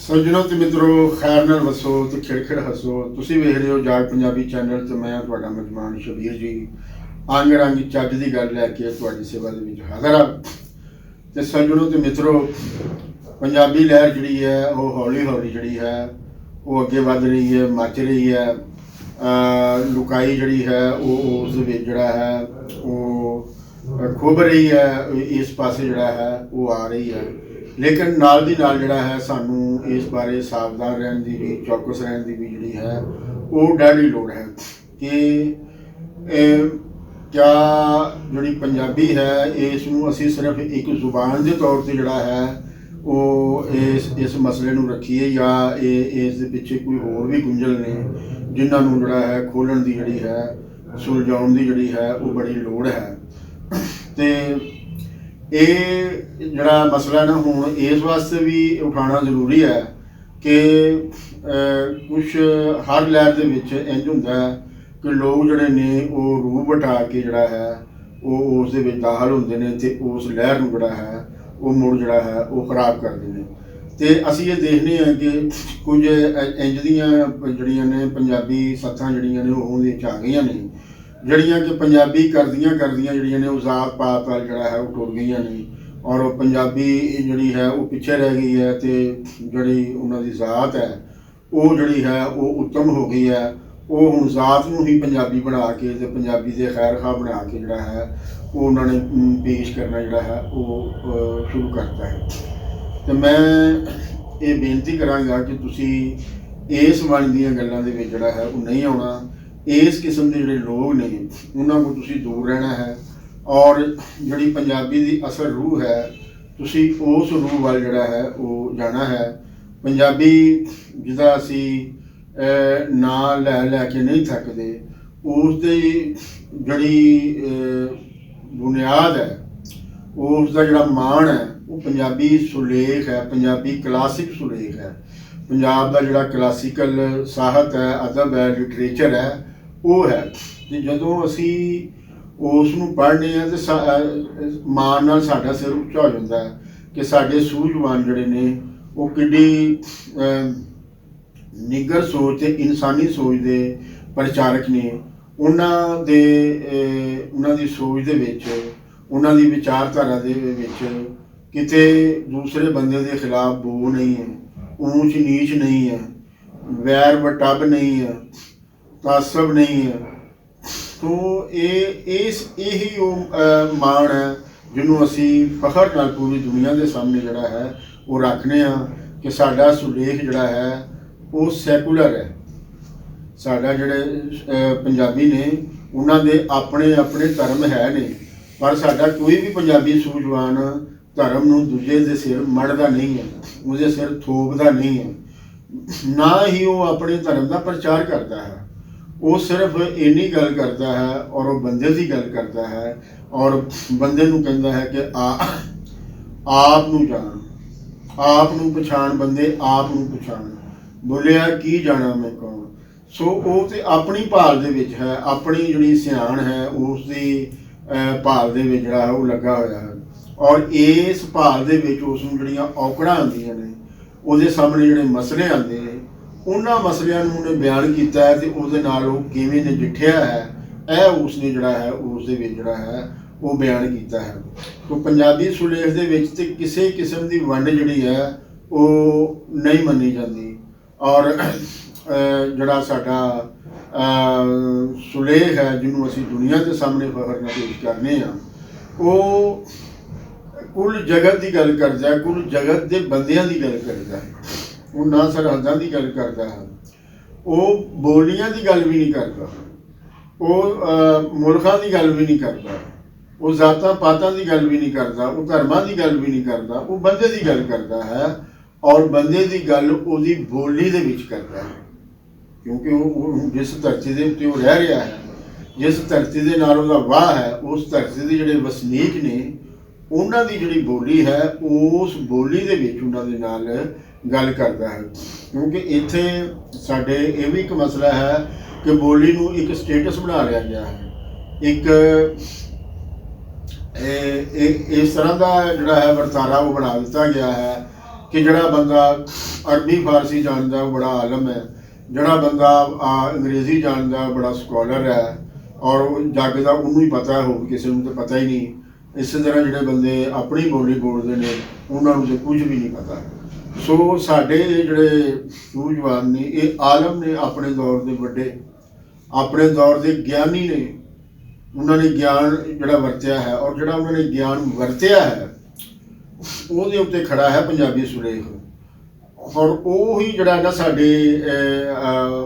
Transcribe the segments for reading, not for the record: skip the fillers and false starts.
ਸੱਜਣੋ ਤੇ ਮਿੱਤਰੋ, ਖੈਰ ਨਾਲ ਵਸੋ ਤੇ ਖਿੜ ਹੱਸੋ। ਤੁਸੀਂ ਵੇਖ ਰਹੇ ਹੋ ਜਾਗ ਪੰਜਾਬੀ ਚੈਨਲ ਤੇ ਮੈਂ ਤੁਹਾਡਾ ਮੇਜ਼ਬਾਨ ਸ਼ਬੀਰ ਜੀ ਅੰਗ ਰੰਗ ਚੱਜ ਦੀ ਗੱਲ ਲੈ ਕੇ ਤੁਹਾਡੀ ਸੇਵਾ ਦੇ ਵਿੱਚ ਹਾਜ਼ਰ ਹਾਂ। ਤੇ ਸੱਜਣੋ ਤੇ ਮਿੱਤਰੋ, ਪੰਜਾਬੀ ਲਹਿਰ ਜਿਹੜੀ ਹੈ ਉਹ ਹੌਲੀ ਹੌਲੀ ਜਿਹੜੀ ਹੈ ਉਹ ਅੱਗੇ ਵੱਧ ਰਹੀ ਹੈ, ਮੱਚ ਰਹੀ ਹੈ। ਲੁਕਾਈ ਜਿਹੜੀ ਹੈ ਉਹ ਉਸ ਦੇ ਵਿੱਚ ਜਿਹੜਾ ਹੈ ਉਹ ਖੁੱਭ ਰਹੀ ਹੈ, ਇਸ ਪਾਸੇ ਜਿਹੜਾ ਹੈ ਉਹ ਆ ਰਹੀ ਹੈ। ਲੇਕਿਨ ਨਾਲ ਦੀ ਨਾਲ ਜਿਹੜਾ ਹੈ ਸਾਨੂੰ ਇਸ ਬਾਰੇ ਸਾਵਧਾਨ ਰਹਿਣ ਦੀ ਵੀ, ਚੌਕਸ ਰਹਿਣ ਦੀ ਵੀ ਜਿਹੜੀ ਹੈ ਉਹ ਡਾਢੀ ਲੋੜ ਹੈ ਕਿ ਕਿਆ ਜਿਹੜੀ ਪੰਜਾਬੀ ਹੈ ਇਸ ਨੂੰ ਅਸੀਂ ਸਿਰਫ ਇੱਕ ਜ਼ੁਬਾਨ ਦੇ ਤੌਰ 'ਤੇ ਜਿਹੜਾ ਹੈ ਉਹ ਇਸ ਮਸਲੇ ਨੂੰ ਰੱਖੀਏ, ਜਾਂ ਇਸ ਦੇ ਪਿੱਛੇ ਕੋਈ ਹੋਰ ਵੀ ਗੁੰਝਲ ਨੇ ਜਿਨ੍ਹਾਂ ਨੂੰ ਜਿਹੜਾ ਹੈ ਖੋਲ੍ਹਣ ਦੀ ਜਿਹੜੀ ਹੈ, ਸੁਲਝਾਉਣ ਦੀ ਜਿਹੜੀ ਹੈ ਉਹ ਬੜੀ ਲੋੜ ਹੈ। ਤੇ ਇਹ ਜਿਹੜਾ ਮਸਲਾ ਨਾ ਹੁਣ ਇਸ ਵਾਸਤੇ ਵੀ ਉਠਾਉਣਾ ਜ਼ਰੂਰੀ ਹੈ ਕਿ ਕੁਛ ਹਰ ਲਹਿਰ ਦੇ ਵਿੱਚ ਇੰਝ ਹੁੰਦਾ ਹੈ ਕਿ ਲੋਕ ਜਿਹੜੇ ਨੇ ਉਹ ਰੂਹ ਵਟਾ ਕੇ ਜਿਹੜਾ ਹੈ ਉਹ ਉਸ ਦੇ ਵਿੱਚ ਦਾਖਲ ਹੁੰਦੇ ਨੇ ਅਤੇ ਉਸ ਲਹਿਰ ਨੂੰ ਜਿਹੜਾ ਹੈ ਉਹ ਮੁੜ ਜਿਹੜਾ ਹੈ ਉਹ ਖਰਾਬ ਕਰਦੇ ਨੇ। ਅਤੇ ਅਸੀਂ ਇਹ ਦੇਖਦੇ ਹਾਂ ਕਿ ਕੁਝ ਇੰਝ ਦੀਆਂ ਜਿਹੜੀਆਂ ਨੇ ਪੰਜਾਬੀ ਸੱਥਾਂ ਜਿਹੜੀਆਂ ਨੇ ਉਹ ਉਹਦੇ ਵਿੱਚ ਆ ਗਈਆਂ ਨੇ, ਜਿਹੜੀਆਂ ਕਿ ਪੰਜਾਬੀ ਕਰਦੀਆਂ ਜਿਹੜੀਆਂ ਨੇ ਉਹ ਜ਼ਾਤ ਪਾਤ ਵੱਲ ਜਿਹੜਾ ਹੈ ਉਹ ਟੁਰ ਗਈਆਂ ਨੇ, ਔਰ ਉਹ ਪੰਜਾਬੀ ਜਿਹੜੀ ਹੈ ਉਹ ਪਿੱਛੇ ਰਹਿ ਗਈ ਹੈ ਅਤੇ ਜਿਹੜੀ ਉਹਨਾਂ ਦੀ ਜ਼ਾਤ ਹੈ ਉਹ ਜਿਹੜੀ ਹੈ ਉਹ ਉੱਤਮ ਹੋ ਗਈ ਹੈ। ਉਹ ਹੁਣ ਜ਼ਾਤ ਨੂੰ ਹੀ ਪੰਜਾਬੀ ਬਣਾ ਕੇ ਅਤੇ ਪੰਜਾਬੀ ਦੇ ਖੈਰ ਖਾਂ ਬਣਾ ਕੇ ਜਿਹੜਾ ਹੈ ਉਹ ਉਹਨਾਂ ਨੇ ਪੇਸ਼ ਕਰਨਾ ਜਿਹੜਾ ਹੈ ਉਹ ਸ਼ੁਰੂ ਕਰਤਾ ਹੈ। ਅਤੇ ਮੈਂ ਇਹ ਬੇਨਤੀ ਕਰਾਂਗਾ ਕਿ ਤੁਸੀਂ ਇਸ ਵੰਨ ਦੀਆਂ ਗੱਲਾਂ ਦੇ ਵਿੱਚ ਜਿਹੜਾ ਹੈ ਉਹ ਨਹੀਂ ਆਉਣਾ। ਇਸ ਕਿਸਮ ਦੇ ਜਿਹੜੇ ਲੋਕ ਨੇ ਉਹਨਾਂ ਕੋਲ ਤੁਸੀਂ ਦੂਰ ਰਹਿਣਾ ਹੈ, ਔਰ ਜਿਹੜੀ ਪੰਜਾਬੀ ਦੀ ਅਸਲ ਰੂਹ ਹੈ ਤੁਸੀਂ ਉਸ ਰੂਹ ਵੱਲ ਜਿਹੜਾ ਹੈ ਉਹ ਜਾਣਾ ਹੈ। ਪੰਜਾਬੀ ਜਿਹਦਾ ਅਸੀਂ ਨਾਂ ਲੈ ਕੇ ਨਹੀਂ ਥੱਕਦੇ, ਉਸ ਦੀ ਜਿਹੜੀ ਬੁਨਿਆਦ ਹੈ, ਉਸ ਦਾ ਜਿਹੜਾ ਮਾਣ ਹੈ ਉਹ ਪੰਜਾਬੀ ਸੁਲੇਖ ਹੈ, ਪੰਜਾਬੀ ਕਲਾਸਿਕ ਸੁਲੇਖ ਹੈ। ਪੰਜਾਬ ਦਾ ਜਿਹੜਾ ਕਲਾਸੀਕਲ ਸਾਹਿਤ ਹੈ, ਅਦਬ ਹੈ, ਲਿਟਰੇਚਰ ਹੈ ਉਹ ਹੈ। ਅਤੇ ਜਦੋਂ ਅਸੀਂ ਉਸ ਨੂੰ ਪੜ੍ਹਦੇ ਹਾਂ ਤਾਂ ਮਾਣ ਨਾਲ ਸਾਡਾ ਸਿਰ ਉੱਚਾ ਹੋ ਜਾਂਦਾ ਹੈ ਕਿ ਸਾਡੇ ਸੂਝਵਾਨ ਜਿਹੜੇ ਨੇ ਉਹ ਕਿੱਡੀ ਨਿੱਘਰ ਸੋਚ ਅਤੇ ਇਨਸਾਨੀ ਸੋਚ ਦੇ ਪ੍ਰਚਾਰਕ ਨੇ। ਉਹਨਾਂ ਦੀ ਸੋਚ ਦੇ ਵਿੱਚ, ਉਹਨਾਂ ਦੀ ਵਿਚਾਰਧਾਰਾ ਦੇ ਵਿੱਚ ਕਿਤੇ ਦੂਸਰੇ ਬੰਦੇ ਦੇ ਖਿਲਾਫ ਬੋ ਨਹੀਂ ਹੈ, ਊਂਚ ਨੀਚ ਨਹੀਂ ਹੈ, ਵੈਰ ਵਟੱਬ ਨਹੀਂ ਹੈ, ਤਾਸਬ ਨਹੀਂ ਹੈ। ਤੋ ਇਹੀ ਉਹ ਮਾਣ ਹੈ ਜਿਹਨੂੰ ਅਸੀਂ ਫਖਰ ਨਾਲ ਪੂਰੀ ਦੁਨੀਆ ਦੇ ਸਾਹਮਣੇ ਜਿਹੜਾ ਹੈ ਉਹ ਰੱਖਦੇ ਹਾਂ ਕਿ ਸਾਡਾ ਸੁਲੇਖ ਜਿਹੜਾ ਹੈ ਉਹ ਸੈਕੂਲਰ ਹੈ। ਸਾਡਾ ਜਿਹੜੇ ਪੰਜਾਬੀ ਨੇ ਉਹਨਾਂ ਦੇ ਆਪਣੇ ਧਰਮ ਹੈ ਨੇ, ਪਰ ਸਾਡਾ ਕੋਈ ਵੀ ਪੰਜਾਬੀ ਸੂਝਵਾਨ ਧਰਮ ਨੂੰ ਦੂਜੇ ਦੇ ਸਿਰ ਮੜ੍ਹਦਾ ਨਹੀਂ ਹੈ, ਉਹਦੇ ਸਿਰ ਥੋਪਦਾ ਨਹੀਂ ਹੈ, ਨਾ ਹੀ ਉਹ ਆਪਣੇ ਧਰਮ ਦਾ ਪ੍ਰਚਾਰ ਕਰਦਾ ਹੈ। ਉਹ ਸਿਰਫ ਇੰਨੀ ਗੱਲ ਕਰਦਾ ਹੈ ਔਰ ਉਹ ਬੰਦੇ ਦੀ ਗੱਲ ਕਰਦਾ ਹੈ, ਔਰ ਬੰਦੇ ਨੂੰ ਕਹਿੰਦਾ ਹੈ ਕਿ ਆਪ ਨੂੰ ਜਾਣ, ਆਪ ਨੂੰ ਪਛਾਣ, ਬੰਦੇ ਆਪ ਨੂੰ ਪਛਾਣ, ਬੋਲਿਆ ਕੀ ਜਾਣਾ ਮੈਂ ਕੌਣ। ਸੋ ਉਹ ਤੇ ਆਪਣੀ ਭਾਲ ਦੇ ਵਿੱਚ ਹੈ, ਆਪਣੀ ਜਿਹੜੀ ਸਿਆਣ ਹੈ ਉਸ ਦੀ ਭਾਲ ਦੇ ਵਿੱਚ ਜਿਹੜਾ ਹੈ ਉਹ ਲੱਗਾ ਹੋਇਆ ਹੈ, ਔਰ ਇਸ ਭਾਲ ਦੇ ਵਿੱਚ ਉਸ ਨੂੰ ਜਿਹੜੀਆਂ ਔਕੜਾਂ ਆਉਂਦੀਆਂ ਨੇ, ਉਹਦੇ ਸਾਹਮਣੇ ਜਿਹੜੇ ਮਸਲੇ ਆਉਂਦੇ ਨੇ, ਉਹਨਾਂ ਮਸਲਿਆਂ ਨੂੰ ਉਹਨੇ ਬਿਆਨ ਕੀਤਾ ਹੈ ਅਤੇ ਉਹਦੇ ਨਾਲ ਉਹ ਕਿਵੇਂ ਨਜਿੱਠਿਆ ਹੈ ਇਹ ਉਸਨੇ ਜਿਹੜਾ ਹੈ ਉਸ ਦੇ ਵਿੱਚ ਜਿਹੜਾ ਹੈ ਉਹ ਬਿਆਨ ਕੀਤਾ ਹੈ। ਤੋ ਪੰਜਾਬੀ ਸੁਲੇਖ ਦੇ ਵਿੱਚ ਤੇ ਕਿਸੇ ਕਿਸਮ ਦੀ ਵੰਡ ਜਿਹੜੀ ਹੈ ਉਹ ਨਹੀਂ ਮੰਨੀ ਜਾਂਦੀ, ਔਰ ਜਿਹੜਾ ਸਾਡਾ ਸੁਲੇਖ ਹੈ ਜਿਹਨੂੰ ਅਸੀਂ ਦੁਨੀਆ ਦੇ ਸਾਹਮਣੇ ਫਖਰ ਨਾਲ ਪੇਸ਼ ਕਰਨੇ ਹਾਂ, ਉਹ ਕੁੱਲ ਜਗਤ ਦੀ ਗੱਲ ਕਰਦਾ ਹੈ, ਕੁੱਲ ਜਗਤ ਦੇ ਬੰਦਿਆਂ ਦੀ ਗੱਲ ਕਰਦਾ ਹੈ। ਉਹ ਨਾ ਸਰਹੱਦਾਂ ਦੀ ਗੱਲ ਕਰਦਾ ਹੈ, ਉਹ ਬੋਲੀਆਂ ਦੀ ਗੱਲ ਵੀ ਨਹੀਂ ਕਰਦਾ, ਉਹ ਮੁਲਕਾਂ ਦੀ ਗੱਲ ਵੀ ਨਹੀਂ ਕਰਦਾ, ਉਹ ਜ਼ਾਤਾਂ ਪਾਤਾਂ ਦੀ ਗੱਲ ਵੀ ਨਹੀਂ ਕਰਦਾ, ਉਹ ਧਰਮਾਂ ਦੀ ਗੱਲ ਵੀ ਨਹੀਂ ਕਰਦਾ, ਉਹ ਬੰਦੇ ਦੀ ਗੱਲ ਕਰਦਾ ਹੈ, ਔਰ ਬੰਦੇ ਦੀ ਗੱਲ ਉਹਦੀ ਬੋਲੀ ਦੇ ਵਿੱਚ ਕਰਦਾ ਹੈ। ਕਿਉਂਕਿ ਉਹ ਜਿਸ ਧਰਤੀ ਦੇ ਉੱਤੇ ਉਹ ਰਹਿ ਰਿਹਾ ਹੈ, ਜਿਸ ਧਰਤੀ ਦੇ ਨਾਲ ਉਹਦਾ ਵਾਹ ਹੈ, ਉਸ ਧਰਤੀ ਦੇ ਜਿਹੜੇ ਵਸਨੀਕ ਨੇ ਉਹਨਾਂ ਦੀ ਜਿਹੜੀ ਬੋਲੀ ਹੈ ਉਸ ਬੋਲੀ ਦੇ ਵਿੱਚ ਉਹਨਾਂ ਦੇ ਨਾਲ ਗੱਲ ਕਰਦਾ ਹੈ। ਕਿਉਂਕਿ ਇੱਥੇ ਸਾਡੇ ਇਹ ਵੀ ਇੱਕ ਮਸਲਾ ਹੈ ਕਿ ਬੋਲੀ ਨੂੰ ਇੱਕ ਸਟੇਟਸ ਬਣਾ ਲਿਆ ਗਿਆ ਹੈ, ਇੱਕ ਇਸ ਤਰ੍ਹਾਂ ਦਾ ਜਿਹੜਾ ਹੈ ਵਰਤਾਰਾ ਉਹ ਬਣਾ ਦਿੱਤਾ ਗਿਆ ਹੈ कि जड़ा बंदा अरबी फारसी जानता वो बड़ा आलम है, जड़ा बंदा अंग्रेज़ी जानता बड़ा स्कॉलर है, और जग का उन्होंने ही पता हो, किसी को तो पता ही नहीं। इस तरह जोड़े बंदे अपनी बोली बोलते हैं उन्होंने तो कुछ भी नहीं पता। सो साडे जोड़े सूझवान ने ये आलम ने, अपने दौर के बड़े, अपने दौर के ज्ञानी ने, उन्होंने ज्ञान जोड़ा वरत्या है, और जोड़ा उन्होंने ज्ञान वरत्या है ਉਹਦੇ ਉੱਤੇ खड़ा है पंजाबी सुलेख। और ਉਹੀ ਜਿਹੜਾ ना साडे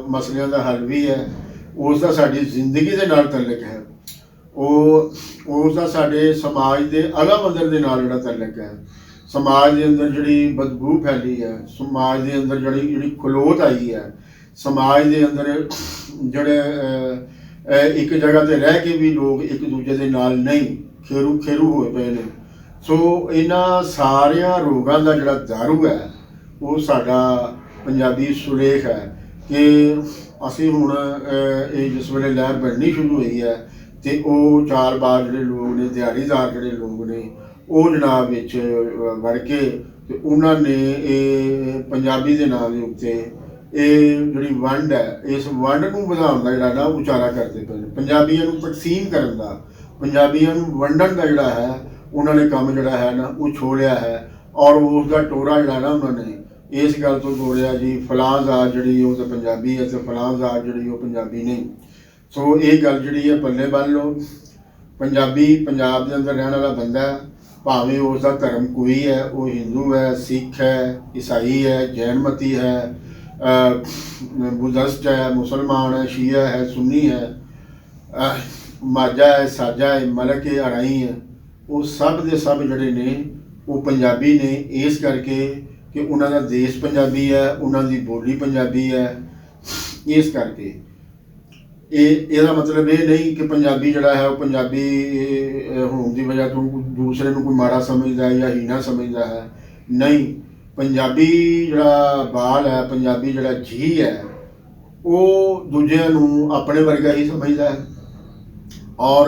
मसलियां ਦਾ हल भी है, उसका साडी जिंदगी ਦੇ ਨਾਲ तल्लक है, उसका साडे समाज के अला मंदर के नाल ਜਿਹੜਾ तल्लक है। समाज के अंदर जिहड़ी बदबू फैली है, समाज के अंदर जिहड़ी खलोत आई है, समाज के अंदर ਜਿਹੜੇ एक जगह ते रह के भी लोग एक दूजे के नाल नहीं खेरू खेरू होए पे ने। सो इन्हां सारियां रोगां दा जिहड़ा दारू है वो साडा पंजाबी सुलेख है कि असीं हुण जिस वेले लहर बननी शुरू हुई है तो वो चालबाज जिहड़े लोग ने, दिहाड़ीदार जिहड़े लोग ने, वो जनाब विच वड़ के ते उन्हां ने पंजाबी दे नाम दे उत्ते जिहड़ी वंड है, इस वंड नूं वधाउण दा जिहड़ा ना उचारा करदे पे ने। पंजाबियां नूं तकसीम करन दा, पंजाबियां नूं वंडण दा जिहड़ा है उन्होंने काम जोड़ा है ना वो छोड़िया है, और उसका टोरा जोड़ा ना उन्होंने इस गल तो तोड़िया जी फलां जात जी वो तो पंजाबी है तो फलां जात जी वो पंजाबी नहीं। सो ये गल जी है पल्ले बन लो, पंजाबी पंजाब के अंदर रहने वाला बंदा है, भावें उसका धर्म कोई है, वो हिंदू है, सिख है, ईसाई है, जैनमती है, बुद्धिस्ट है, मुसलमान है, शिया है, सुन्नी है, माझा है, साजा है, मलक है, अड़ाई है, वो सब के सब जड़े ने वो पंजाबी ने, इस करके कि उन्होंने देश पंजाबी है, उन्होंने बोली पंजाबी है। इस करके ये मतलब ये नहीं कि पंजाबी जड़ा है वो पंजाबी होने की वजह तो दूसरे को कोई माड़ा समझता है या हीना समझता है, नहीं। पंजाबी जड़ा बाल है, पंजाबी जड़ा जी है, वो दूजिਆਂ ਨੂੰ अपने वर्गा ही समझता है, और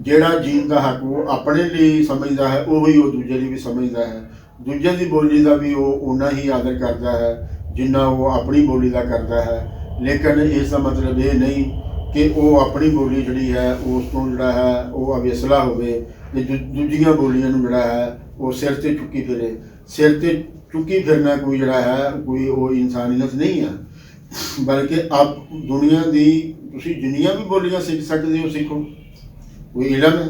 ਜਿਹੜਾ जीन का हक वो अपने लिए समझता है वो ही वो दूजे लिए भी समझता है। दूजे की बोली का भी वो उन्ना ही आदर करता है जिन्ना वो अपनी बोली का करता है। लेकिन इसका मतलब ये नहीं कि वो अपनी बोली जी है उस तो जोड़ा है वो अवेसला होवे ते दूजियां बोलियां नूं जोड़ा है वो सिर ते चुकी फिरे। सिर ते चुकी फिरना कोई जोड़ा है कोई वो इंसानियत नहीं है, बल्कि आप दुनिया की तुसीं जिन्नियां भी बोलियां सीख सकते हो सीखो। कोई इलम है,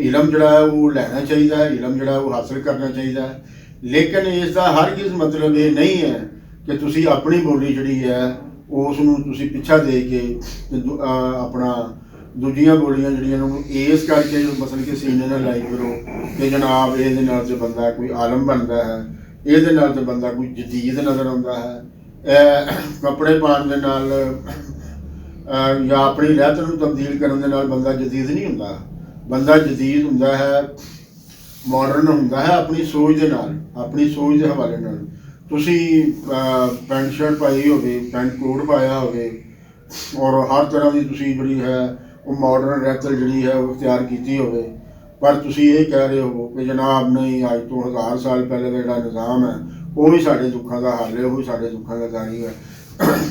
इलम जड़ा है वो लेना चाहिए, इलम जड़ा है वो हासिल करना चाहिए। लेकिन इसका हर किस मतलब ये नहीं है कि तुसी अपनी बोली जी है उसनूं तुसी पिछा दे के अपना दूजियां बोलियां जड़ियां इस करके मसल के सीने नाल लाई करो कि जनाब ये तो बंदा कोई आलम बनता है, ये तो बंदा कोई जदीद नज़र आता है। कपड़े पाने के नाल या अपनी रहत नूं तब्दील करने के नाल बंदा जदीद नहीं हुंदा। बंदा जदीद हुंदा है, मॉडर्न हुंदा है अपनी सोच के नाल, अपनी सोच के हवाले नाल। तुसी पैंट शर्ट पाई होवे, पैंट कोट पाया होवे और हर तरह की तुसी जिहड़ी है वो मॉडर्न रहत जिहड़ी है वो इख्तियार कीती होवे, पर तुसी ये कह रहे हो कि जनाब नहीं अज तो 1000 साल पहले का जिहड़ा निज़ाम है वो ही साडे दुखों का हल है, वो ही साडे दुखों का दारी है।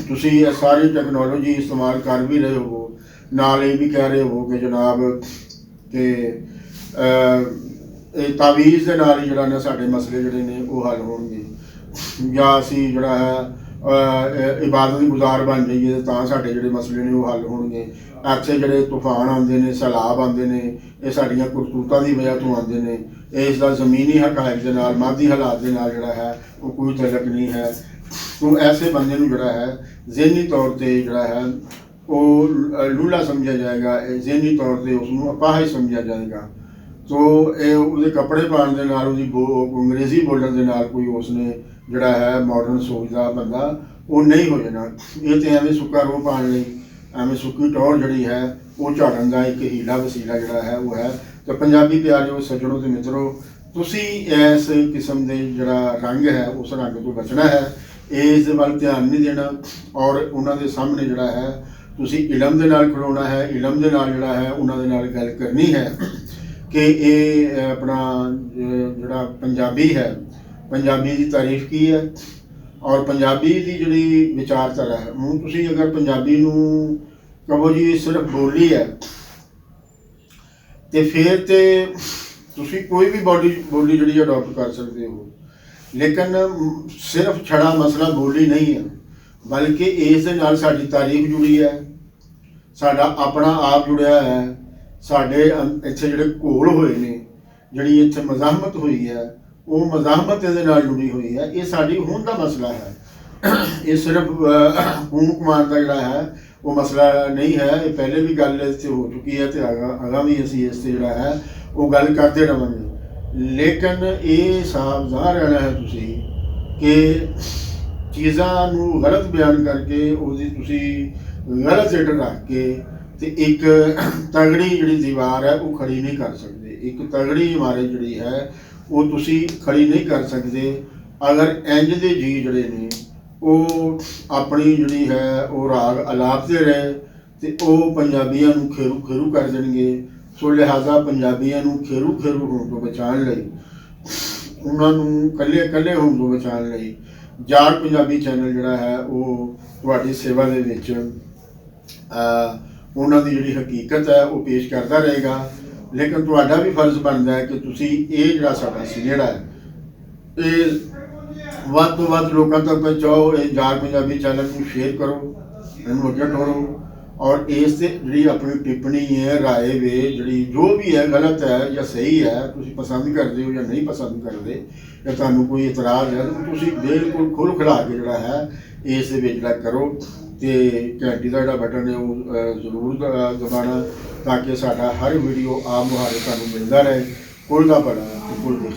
तुसी ये सारी टैक्नोलॉजी इस्तेमाल कर भी रहे हो, नाल ये भी कह रहे हो कि जनाब कि तावीज़ के नाल ही जिहड़ा ना साडे मसले जिहड़े ने वो हल होणगे, या असीं जिहड़ा है इबादत गुजार बन जाइए तो साडे जिहड़े मसले ने वो हल होणगे। इत्थे जिहड़े तूफान आउंदे ने, सैलाब आउंदे ने, ये साडीआं करतूतां दी वजह तो आउंदे ने। इसदा ज़मीनी हकायक दे नाल, मादी हालात दे नाल जिहड़ा है वो कोई तल्लक नहीं है। तो ऐसे बंदे नूं जिहड़ा है ज़हनी तौर पर जिहड़ा है वो लूला समझा जाएगा, ज़हनी तौर पर उसनूं अपाहिज समझा जाएगा। तो ये कपड़े पाने के नाल अंग्रेज़ी बोलण दे नाल कोई उसने जिहड़ा है मॉडर्न सोच का बंदा वो नहीं हो जाना। ये तो एवं सुक्का रोह पाने लई, एवं सुक्की टौर जिहड़ी है वो झाड़न का एक हीला वसीला जिहड़ा है वो है। तो पंजाबी प्यारे सज्जणों ते मित्रों, तुसी इस किस्म के जिहड़ा रंग है उस रंग तो बचना है, इस वाल ध्यान नहीं देना, और उन्होंने सामने जिहड़ा है तुसी इलम दे नाल खड़ोना है, इलम दे नाल जिहड़ा है उन्होंने नाल गल करनी है कि ये अपना जिहड़ा पंजाबी है ਪੰਜਾਬੀ ਦੀ ਤਾਰੀਫ ਕੀ ਹੈ ਔਰ ਪੰਜਾਬੀ ਦੀ ਜਿਹੜੀ ਵਿਚਾਰਧਾਰਾ ਹੈ। ਹੁਣ ਤੁਸੀਂ ਅਗਰ ਪੰਜਾਬੀ ਨੂੰ ਕਹੋ ਜੀ ਸਿਰਫ ਬੋਲੀ ਹੈ ਤੇ ਫਿਰ ਤੇ ਤੁਸੀਂ ਕੋਈ ਵੀ ਬੋਲੀ ਜਿਹੜੀ ਅਡੋਪਟ ਕਰ ਸਕਦੇ ਹੋ, ਲੇਕਿਨ ਸਿਰਫ ਛੜਾ ਮਸਲਾ ਬੋਲੀ ਨਹੀਂ ਹੈ, ਬਲਕਿ ਇਸ ਦੇ ਨਾਲ ਸਾਡੀ ਤਾਰੀਖ ਜੁੜੀ ਹੈ, ਸਾਡਾ ਆਪਣਾ ਆਪ ਜੁੜਿਆ ਹੈ, ਸਾਡੇ ਇੱਥੇ ਜਿਹੜੇ ਘੋਲ ਹੋਏ ਨੇ, ਜਿਹੜੀ ਇੱਥੇ ਮਜ਼ਾਹਮਤ ਹੋਈ ਹੈ, ਉਹ ਮਜ਼ਾਹਮਤ ਇਹਦੇ ਨਾਲ ਜੁੜੀ ਹੋਈ ਹੈ। ਇਹ ਸਾਡੀ ਹੋਂਦ ਦਾ ਮਸਲਾ ਹੈ, ਇਹ ਸਿਰਫ ਖੂਨ ਕਮਾਨ ਦਾ ਜਿਹੜਾ ਹੈ ਉਹ ਮਸਲਾ ਨਹੀਂ ਹੈ। ਇਹ ਪਹਿਲੇ ਵੀ ਗੱਲ ਇਸ 'ਤੇ ਹੋ ਚੁੱਕੀ ਹੈ ਤੇ ਅਗਾਂਹ ਵੀ ਅਸੀਂ ਇਸ 'ਤੇ ਜਿਹੜਾ ਹੈ ਉਹ ਗੱਲ ਕਰਦੇ ਰਹਾਂਗੇ। ਲੇਕਿਨ ਇਹ ਸਾਵਧਾਨ ਰਹਿਣਾ ਹੈ ਤੁਸੀਂ ਕਿ ਚੀਜ਼ਾਂ ਨੂੰ ਗਲਤ ਬਿਆਨ ਕਰਕੇ ਉਹਦੀ ਤੁਸੀਂ ਗਲਤ ਰੇਟ ਰੱਖ ਕੇ ਤੇ ਇੱਕ ਤਗੜੀ ਜਿਹੜੀ ਦੀਵਾਰ ਹੈ ਉਹ ਖੜੀ ਨਹੀਂ ਕਰ ਸਕਦੇ। ਇੱਕ ਤਗੜੀ ਇਮਾਰਤ ਜਿਹੜੀ ਹੈ ਉਹ ਤੁਸੀਂ ਖੜੀ ਨਹੀਂ ਕਰ ਸਕਦੇ ਅਗਰ ਇੰਜ ਦੇ ਜੀ ਜਿਹੜੇ ਨੇ ਉਹ ਆਪਣੀ ਜਿਹੜੀ ਹੈ ਉਹ ਰਾਗ ਅਲਾਪਦੇ ਰਹੇ ਤੇ ਉਹ ਪੰਜਾਬੀਆਂ ਨੂੰ ਖੇਰੂ ਕਰ ਦੇਣਗੇ। ਸੋ ਲਿਹਾਜ਼ਾ ਪੰਜਾਬੀਆਂ ਨੂੰ ਖੇਰੂ ਹੋਣ ਤੋਂ ਬਚਾਉਣ ਲਈ, ਉਹਨਾਂ ਨੂੰ ਇਕੱਲੇ ਹੋਣ ਤੋਂ ਬਚਾਉਣ ਲਈ ਜਾੜ ਪੰਜਾਬੀ ਚੈਨਲ ਜਿਹੜਾ ਹੈ ਉਹ ਤੁਹਾਡੀ ਸੇਵਾ ਦੇ ਵਿੱਚ ਉਹਨਾਂ ਦੀ ਜਿਹੜੀ ਹਕੀਕਤ ਹੈ ਉਹ ਪੇਸ਼ ਕਰਦਾ ਰਹੇਗਾ। ਲੇਕਿਨ ਤੁਹਾਡਾ ਵੀ ਫਰਜ਼ ਬਣਦਾ ਹੈ ਕਿ ਤੁਸੀਂ ਇਹ ਜਿਹੜਾ ਸਾਡਾ ਜਿਹੜਾ ਹੈ ਇਹ ਵੱਧ ਤੋਂ ਵੱਧ ਲੋਕਾਂ ਤੱਕ ਪਹੁੰਚਾਓ। ਇਹ ਜਾੜ ਪੰਜਾਬੀ ਚੈਨਲ ਨੂੰ ਸ਼ੇਅਰ ਕਰੋ, ਇਹਨੂੰ ਅੱਗੇ ਤੋਰੋ ਔਰ ਇਸ 'ਤੇ ਜਿਹੜੀ ਆਪਣੀ ਟਿੱਪਣੀ ਹੈ, ਰਾਏ ਵੇ ਜਿਹੜੀ ਜੋ ਵੀ ਹੈ, ਗਲਤ ਹੈ ਜਾਂ ਸਹੀ ਹੈ, ਤੁਸੀਂ ਪਸੰਦ ਕਰਦੇ ਹੋ ਜਾਂ ਨਹੀਂ ਪਸੰਦ ਕਰਦੇ, ਜਾਂ ਤੁਹਾਨੂੰ ਕੋਈ ਇਤਰਾਜ਼ ਹੈ ਤਾਂ ਤੁਸੀਂ ਬਿਲਕੁਲ ਖੁੱਲ੍ਹ ਖੁਲਾ ਕੇ ਜਿਹੜਾ ਹੈ ਇਸ ਦੇ ਵਿੱਚ ਜਿਹੜਾ ਕਰੋ ਤੇ ਘੰਟੀ ਦਾ ਜਿਹੜਾ ਬਟਨ ਹੈ ਉਹ ਜ਼ਰੂਰ ਦਬਾਉਣਾ ਤਾਂ ਕਿ ਸਾਡਾ ਹਰ ਵੀਡੀਓ ਆਪ ਮੁਹਾਰੇ ਤੁਹਾਨੂੰ ਮਿਲਦਾ ਰਹੇ। ਕੁੱਲ ਦਾ ਬੜਾ ਤੇ ਕੁੱਲ ਦੀ